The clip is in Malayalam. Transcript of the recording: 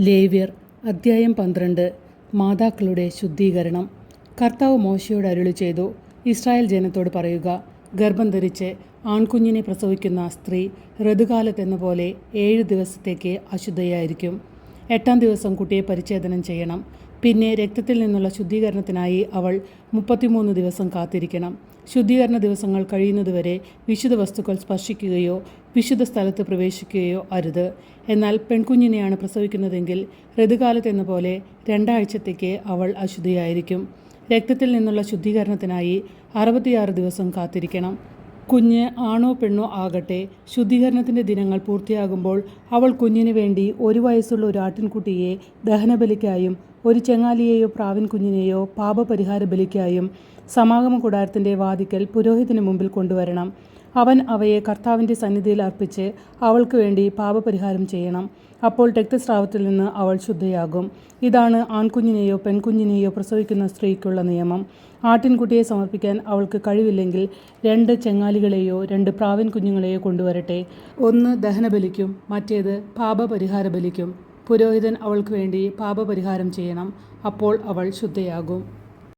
ലേവ്യർ അദ്ധ്യായം 12 മാതാക്കളുടെ ശുദ്ധീകരണം. കർത്താവ് മോശയോട് അരുളി ചെയ്തു, ഇസ്രായേൽ ജനത്തോട് പറയുക, ഗർഭം ധരിച്ച് ആൺകുഞ്ഞിനെ പ്രസവിക്കുന്ന സ്ത്രീ ഋതുകാലത്തെന്ന പോലെ 7 ദിവസത്തേക്ക് അശുദ്ധയായിരിക്കും. 8-ാം ദിവസം കുട്ടിയെ പരിച്ഛേദനം ചെയ്യണം. പിന്നെ രക്തത്തിൽ നിന്നുള്ള ശുദ്ധീകരണത്തിനായി അവൾ 33 ദിവസം കാത്തിരിക്കണം. ശുദ്ധീകരണ ദിവസങ്ങൾ കഴിയുന്നതുവരെ വിശുദ്ധ വസ്തുക്കൾ സ്പർശിക്കുകയോ വിശുദ്ധ സ്ഥലത്ത് പ്രവേശിക്കുകയോ അരുത്. എന്നാൽ പെൺകുഞ്ഞിനെയാണ് പ്രസവിക്കുന്നതെങ്കിൽ ഋതുകാലത്തെന്ന പോലെ 2 ആഴ്ചത്തേക്ക് അവൾ അശുദ്ധയായിരിക്കും. രക്തത്തിൽ നിന്നുള്ള ശുദ്ധീകരണത്തിനായി 66 ദിവസം കാത്തിരിക്കണം. കുഞ്ഞ് ആണോ പെണ്ണോ ആകട്ടെ, ശുദ്ധീകരണത്തിൻ്റെ ദിനങ്ങൾ പൂർത്തിയാകുമ്പോൾ അവൾ കുഞ്ഞിന് വേണ്ടി 1 വയസ്സുള്ള ഒരു ആട്ടിൻകുട്ടിയെ ദഹനബലിക്കായും 1 ചെങ്ങാലിയെയോ പ്രാവിൻ കുഞ്ഞിനെയോ പാപപരിഹാര ബലിക്കായും സമാഗമ കൂടാരത്തിൻ്റെ വാതിക്കൽ പുരോഹിതന് മുമ്പിൽ കൊണ്ടുവരണം. അവൻ അവയെ കർത്താവിൻ്റെ സന്നിധിയിൽ അർപ്പിച്ച് അവൾക്ക് വേണ്ടി പാപപരിഹാരം ചെയ്യണം. അപ്പോൾ രക്തസ്രാവത്തിൽ നിന്ന് അവൾ ശുദ്ധയാകും. ഇതാണ് ആൺകുഞ്ഞിനെയോ പെൺകുഞ്ഞിനെയോ പ്രസവിക്കുന്ന സ്ത്രീക്കുള്ള നിയമം. ആട്ടിൻകുട്ടിയെ സമർപ്പിക്കാൻ അവൾക്ക് കഴിവില്ലെങ്കിൽ 2 ചെങ്ങാലികളെയോ 2 പ്രാവിൻ കുഞ്ഞുങ്ങളെയോ കൊണ്ടുവരട്ടെ. ഒന്ന് ദഹനബലിക്കും മറ്റേത് പാപപരിഹാര ബലിക്കും. പുരോഹിതൻ അവൾക്ക് വേണ്ടി പാപപരിഹാരം ചെയ്യണം. അപ്പോൾ അവൾ ശുദ്ധയാകും.